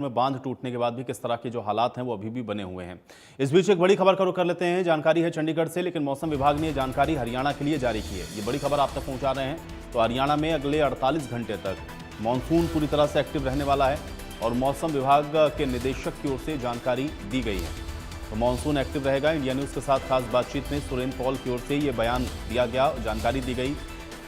में बांध टूटने के बाद भी किस तरह के जो हालात हैं वो अभी भी बने हुए हैं। इस बीच एक बड़ी खबर का रुख कर लेते हैं। जानकारी है चंडीगढ़ से, लेकिन मौसम विभाग ने जानकारी हरियाणा के लिए जारी की है। ये बड़ी खबर आप तक पहुंचा रहे हैं। तो हरियाणा में अगले 48 घंटे तक मानसून पूरी तरह से एक्टिव रहने वाला है और मौसम विभाग के निदेशक की ओर से जानकारी दी गई है। तो मानसून एक्टिव रहेगा। इंडिया न्यूज़ के साथ खास बातचीत में सुरेंद्र पॉल की ओर से ये बयान दिया गया, जानकारी दी गई।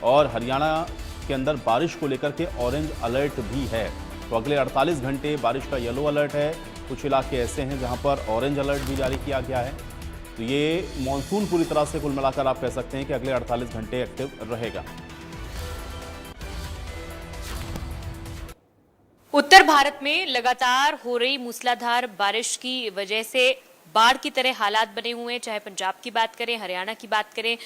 और हरियाणा के अंदर बारिश को लेकर के ऑरेंज अलर्ट भी है। तो अगले 48 घंटे बारिश का येलो अलर्ट है। कुछ इलाके ऐसे हैं जहां पर ऑरेंज अलर्ट भी जारी किया गया है। तो ये मानसून पूरी तरह से कुल मिलाकर आप कह सकते हैं कि अगले 48 घंटे एक्टिव रहेगा। उत्तर भारत में लगातार हो रही मूसलाधार बारिश की वजह से बाढ़ की तरह हालात बने हुए हैं। चाहे पंजाब की बात करें, हरियाणा की बात करें,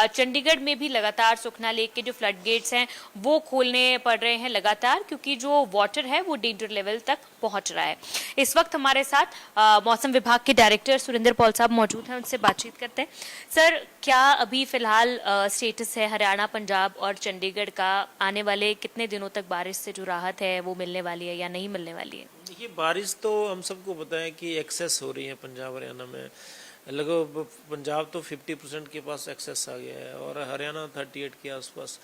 चंडीगढ़ में भी लगातार सुखना लेक के जो फ्लड गेट्स हैं वो खोलने पड़ रहे हैं लगातार, क्योंकि जो वाटर है वो डेंजर लेवल तक पहुंच रहा है। इस वक्त हमारे साथ मौसम विभाग के डायरेक्टर सुरेंद्र पॉल साहब मौजूद हैं, उनसे बातचीत करते हैं। सर, क्या अभी फिलहाल स्टेटस है हरियाणा, पंजाब और चंडीगढ़ का? आने वाले कितने दिनों तक बारिश से जो राहत है वो मिलने वाली है या नहीं मिलने वाली है? देखिए, बारिश तो हम सबको पता है कि एक्सेस हो रही है पंजाब हरियाणा में। लगभग पंजाब तो 50% के पास एक्सेस आ गया है और हरियाणा 38 के आसपास।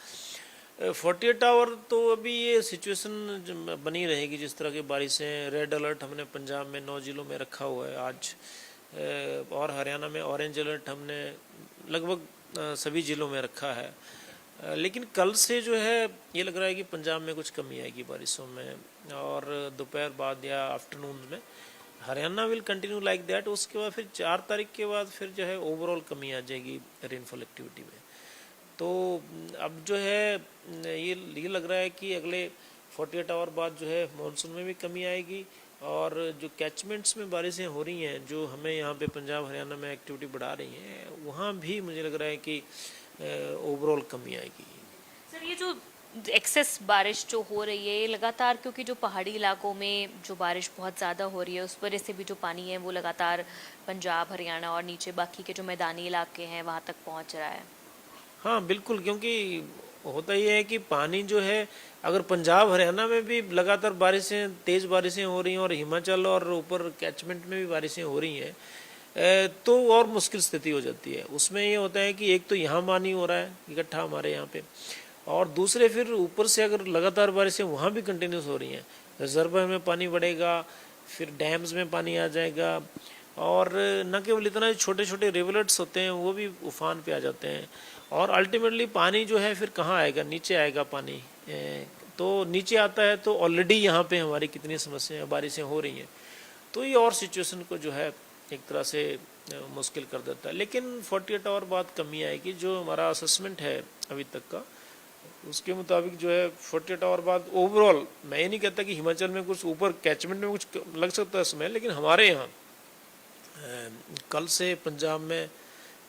48 आवर तो अभी ये सिचुएशन बनी रहेगी जिस तरह की बारिशें। रेड अलर्ट हमने पंजाब में 9 जिलों में रखा हुआ है आज, और हरियाणा में ऑरेंज अलर्ट हमने लगभग सभी जिलों में रखा है। लेकिन कल से जो है ये लग रहा है कि पंजाब में कुछ कमी आएगी बारिशों में, और दोपहर बाद या आफ्टरनून में Haryana will continue like that. उसके बाद फिर 4 तारीख के बाद फिर जो है ओवरऑल कमी आ जाएगी रेनफॉल एक्टिविटी में। तो अब जो है ये लग रहा है कि अगले 48 आवर बाद जो है मानसून में भी कमी आएगी, और जो कैचमेंट्स में बारिशें हो रही हैं जो हमें यहाँ पे पंजाब हरियाणा में एक्टिविटी बढ़ा रही हैं, वहाँ भी मुझे लग रहा है कि ओवरऑल कमी आएगी। सर, ये जो एक्सेस बारिश जो हो रही है ये लगातार, क्योंकि जो पहाड़ी इलाकों में जो बारिश बहुत ज़्यादा हो रही है उस वजह से भी जो पानी है वो लगातार पंजाब, हरियाणा और नीचे बाकी के जो मैदानी इलाके हैं वहाँ तक पहुँच रहा है। हाँ बिल्कुल, क्योंकि होता ये है कि पानी जो है अगर पंजाब हरियाणा में भी लगातार बारिशें, तेज़ बारिशें हो रही हैं और हिमाचल और ऊपर कैचमेंट में भी बारिशें हो रही हैं, तो और मुश्किल स्थिति हो जाती है। उसमें ये होता है कि एक तो यहाँ पानी हो रहा है इकट्ठा हमारे यहाँ पे, और दूसरे फिर ऊपर से अगर लगातार बारिशें वहाँ भी कंटिन्यूस हो रही हैं, रिजर्वर में पानी बढ़ेगा, फिर डैम्स में पानी आ जाएगा, और न केवल इतना, छोटे छोटे रिवलेट्स होते हैं वो भी उफान पे आ जाते हैं, और अल्टीमेटली पानी जो है फिर कहाँ आएगा? नीचे आएगा पानी। तो नीचे आता है तो ऑलरेडी यहाँ पे हमारी कितनी समस्याएं, बारिशें हो रही हैं, तो ये और सिचुएशन को जो है एक तरह से मुश्किल कर देता है। लेकिन 48 आवर बाद कमी आएगी। जो हमारा असेसमेंट है अभी तक का, उसके मुताबिक जो है 48 आवर बाद ओवरऑल, मैं ये नहीं कहता कि हिमाचल में कुछ ऊपर कैचमेंट में कुछ लग सकता है समय, लेकिन हमारे यहाँ कल से पंजाब में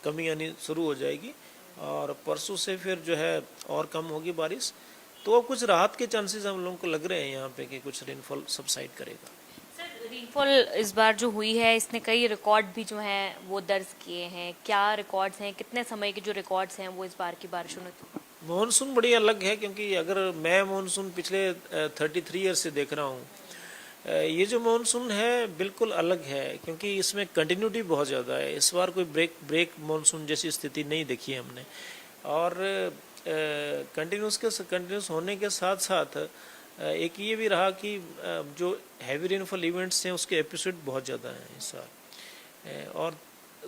कमी आनी शुरू हो जाएगी, और परसों से फिर जो है और कम होगी बारिश। तो अब कुछ राहत के चांसेस हम लोगों को लग रहे हैं यहाँ पे कि कुछ रेनफॉल सबसाइड करेगा। सर, रेनफॉल इस बार जो हुई है इसने कई रिकॉर्ड भी जो हैं वो दर्ज किए हैं। क्या रिकॉर्ड्स हैं? कितने समय के जो रिकॉर्ड्स हैं वो इस बार की बारिशों ने? मानसून बड़ी अलग है, क्योंकि अगर मैं मानसून पिछले 33 ईयर से देख रहा हूँ, ये जो मानसून है बिल्कुल अलग है, क्योंकि इसमें कंटिन्यूटी बहुत ज़्यादा है। इस बार कोई ब्रेक मानसून जैसी स्थिति नहीं देखी हमने, और कंटिन्यूस होने के साथ साथ एक ये भी रहा कि जो हैवी रेनफॉल इवेंट्स हैं उसके एपिसोड बहुत ज़्यादा हैं इस साल। और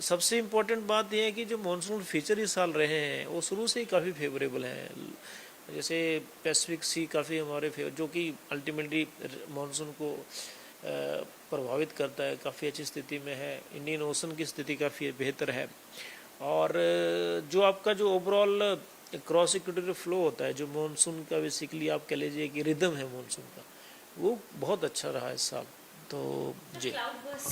सबसे इम्पोर्टेंट बात यह है कि जो मानसून फीचर इस साल रहे हैं वो शुरू से ही काफ़ी फेवरेबल हैं। जैसे पैसिफिक सी काफ़ी हमारे फेवर, जो कि अल्टीमेटली मानसून को प्रभावित करता है, काफ़ी अच्छी स्थिति में है। इंडियन ओशन की स्थिति काफ़ी बेहतर है, और जो आपका जो ओवरऑल क्रॉस इक्वेटोरियल फ्लो होता है, जो मानसून का बेसिकली आप कह लीजिए कि रिदम है मानसून का, वो बहुत अच्छा रहा इस साल। तो जी,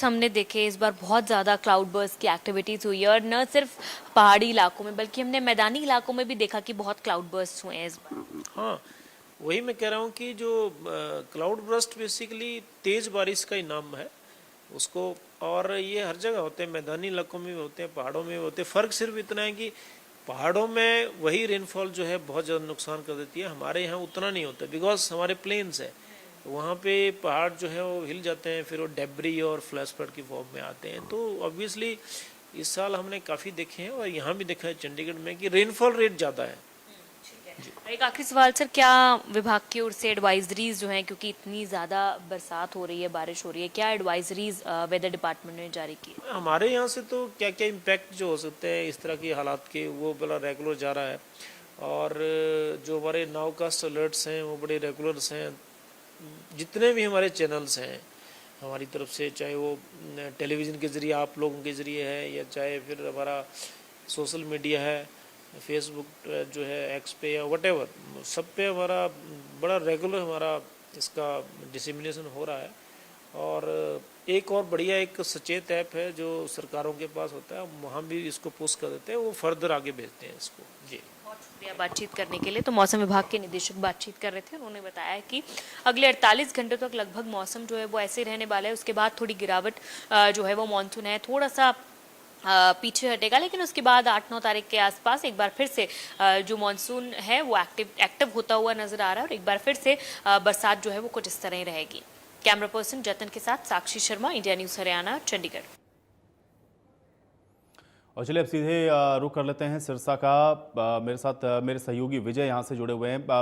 हमने देखे इस बार बहुत ज़्यादा क्लाउड बर्स्ट की एक्टिविटीज़ हुई है, और न सिर्फ पहाड़ी इलाकों में बल्कि हमने मैदानी इलाकों में भी देखा कि बहुत क्लाउड बर्स्ट हुए हैं इस बार। हाँ, वही मैं कह रहा हूँ कि जो क्लाउड बर्स्ट बेसिकली तेज़ बारिश का ही नाम है उसको, और ये हर जगह होते हैं, मैदानी इलाकों में भी होते हैं, पहाड़ों में भी होते हैं। फ़र्क सिर्फ इतना है कि पहाड़ों में वही रेनफॉल जो है बहुत ज़्यादा नुकसान कर देती है, हमारे यहाँ उतना नहीं होता बिकॉज हमारे प्लेन्स है। तो वहाँ पे पहाड़ जो है वो हिल जाते हैं, फिर वो डेब्री और फ्लैश फ्लड की फॉर्म में आते हैं। तो ऑब्वियसली इस साल हमने काफ़ी देखे हैं और यहाँ भी देखा है चंडीगढ़ में कि रेनफॉल रेट ज़्यादा है। एक आखिरी सवाल सर, क्या विभाग की ओर से एडवाइजरीज जो हैं, क्योंकि इतनी ज़्यादा बरसात हो रही है, बारिश हो रही है, क्या एडवाइजरीज वेदर डिपार्टमेंट ने जारी की? हमारे यहाँ से तो क्या क्या इम्पैक्ट जो हो सकते हैं इस तरह की हालात के, वो बड़ा रेगुलर जा रहा है। और जो हमारे नाउकास्ट अलर्ट्स हैं वो बड़े रेगुलर्स हैं। जितने भी हमारे चैनल्स हैं हमारी तरफ से, चाहे वो टेलीविज़न के ज़रिए आप लोगों के ज़रिए है, या चाहे फिर हमारा सोशल मीडिया है, फेसबुक जो है एक्स पे या व्हाटएवर, सब पे हमारा बड़ा रेगुलर हमारा इसका डिसेमिनेशन हो रहा है। और एक और बढ़िया एक सचेत ऐप है जो सरकारों के पास होता है, वहाँ भी इसको पोस्ट कर देते हैं, वो फर्दर आगे भेजते हैं इसको। जी, बहुत शुक्रिया बातचीत करने के लिए। तो मौसम विभाग के निदेशक बातचीत कर रहे थे, उन्होंने बताया कि अगले 48 घंटों तक लगभग मौसम जो है वो ऐसे ही रहने वाला है। उसके बाद थोड़ी गिरावट जो है वो मानसून है थोड़ा सा पीछे हटेगा, लेकिन उसके बाद 8-9 तारीख के आसपास एक बार फिर से जो मानसून है वो एक्टिव होता हुआ नजर आ रहा है और एक बार फिर से बरसात जो है वो कुछ इस तरह ही रहेगी। कैमरा पर्सन जतन के साथ साक्षी शर्मा, इंडिया न्यूज हरियाणा, चंडीगढ़। और चलिए अब सीधे रुख कर लेते हैं सिरसा का। मेरे साथ मेरे सहयोगी विजय यहाँ से जुड़े हुए हैं।